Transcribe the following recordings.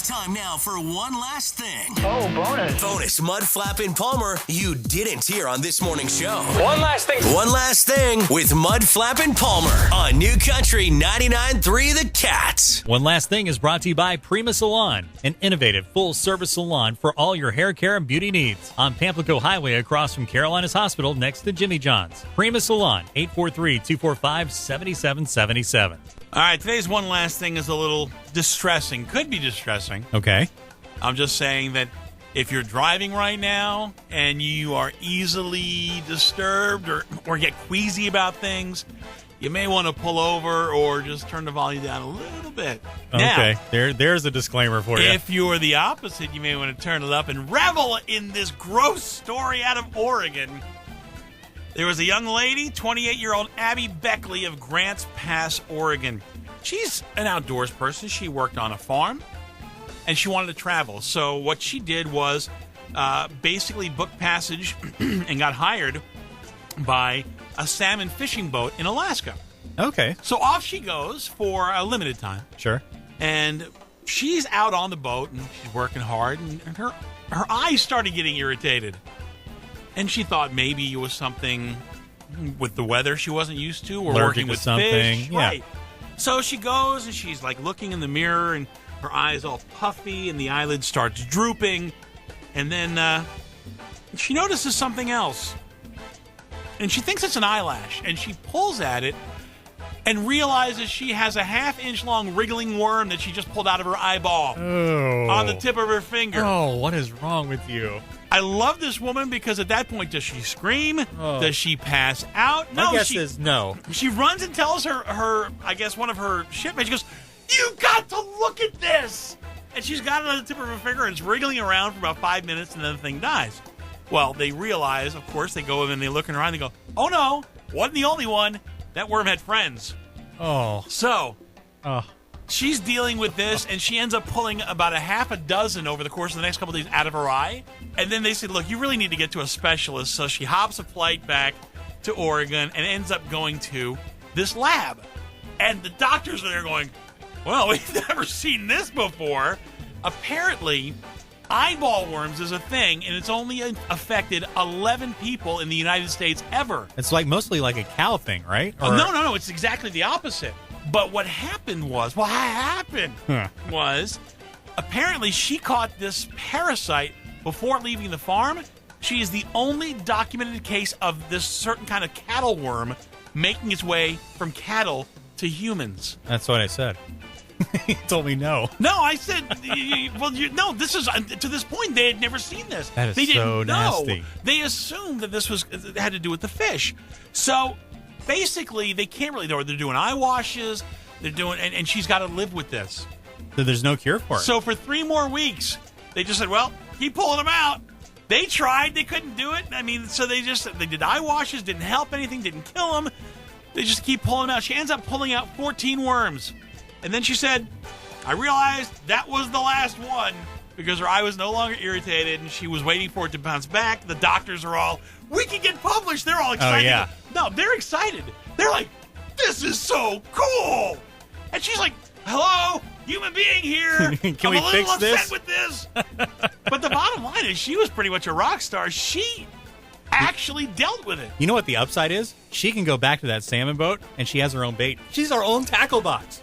It's time now for one last thing. Oh, bonus. Bonus Mudflap and Palmer you didn't hear on this morning's show. One last thing. One last thing with Mudflap and Palmer on New Country 99.3 The Cat. One Last Thing is brought to you by Prima Salon, an innovative full-service salon for all your hair care and beauty needs. On Pamplico Highway across from Carolinas Hospital next to Jimmy John's. Prima Salon, 843-245-7777. All right, today's one last thing is a little distressing. Could be distressing. Okay. I'm just saying that if you're driving right now and you are easily disturbed or get queasy about things, you may want to pull over or just turn the volume down a little bit. Okay, Now, there's a disclaimer for you. if you're the opposite, you may want to turn it up and revel in this gross story out of Oregon. There was a young lady, 28-year-old Abby Beckley of Grants Pass, Oregon. She's an outdoors person. She worked on a farm, and she wanted to travel. So what she did was basically book passage and got hired by a salmon fishing boat in Alaska. Okay, So off she goes for a limited time, sure. and she's out on the boat, and she's working hard, and her eyes started getting irritated. And she thought maybe it was something with the weather she wasn't used to, or Allergic working to with something, fish. yeah. Right. So she goes and she's like looking in the mirror, and her eyes all puffy, and the eyelid starts drooping. And then she notices something else, and she thinks it's an eyelash, and she pulls at it and realizes she has a half-inch long wriggling worm that she just pulled out of her eyeball on the tip of her finger. Oh, what is wrong with you? I love this woman because at that point, does she scream? Oh. Does she pass out? My guess is no. She runs and tells her, I guess, one of her shipmates. She goes, "You got to look at this!" And she's got it on the tip of her finger, and it's wriggling around for about 5 minutes, and then the thing dies. Well, they realize, of course, they go in and they look in her eye, and they go, "Oh no, wasn't the only one. That worm had friends." Oh. So Oh. she's dealing with this, and she ends up pulling about a half a dozen over the course of the next couple of days out of her eye. And then they said, look, you really need to get to a specialist. So she hops a flight back to Oregon and ends up going to this lab. And the doctors are there going, well, we've never seen this before. Apparently, eyeball worms is a thing, and it's only affected 11 people in the United States ever. It's like mostly like a cow thing, right? Oh, no, it's exactly the opposite. But what happened was, apparently she caught this parasite before leaving the farm. She is the only documented case of this certain kind of cattle worm making its way from cattle to humans. That's what I said. He told me no. No, I said, no, this is, to this point, they had never seen this. That is they didn't so know. nasty. They assumed that this had to do with the fish. So basically, they can't really, they're doing eye washes, and she's got to live with this. So there's no cure for it. So for 3 more weeks, they just said, well, keep pulling them out. They tried. They couldn't do it. I mean, so they did eye washes, didn't help anything, didn't kill them. They just keep pulling them out. She ends up pulling out 14 worms. And then she said, I realized that was the last one because her eye was no longer irritated and she was waiting for it to bounce back. The doctors are all, we can get published. They're all excited. Oh, yeah. No, they're excited. They're like, this is so cool. And she's like, hello, human being here. Can I'm we a little fix upset this? with this. But the bottom line is she was pretty much a rock star. She actually dealt with it. You know what the upside is? She can go back to that salmon boat, and she has her own bait. She's our own tackle box.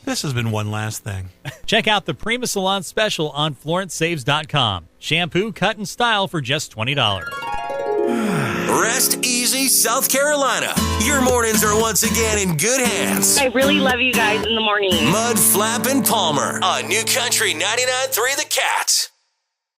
This has been one last thing. Check out the Prima Salon special on FlorenceSaves.com. Shampoo, cut, and style for just $20. Rest easy, South Carolina. Your mornings are once again in good hands. I really love you guys in the morning. Mudflap and Palmer on New Country 99.3 The Cat.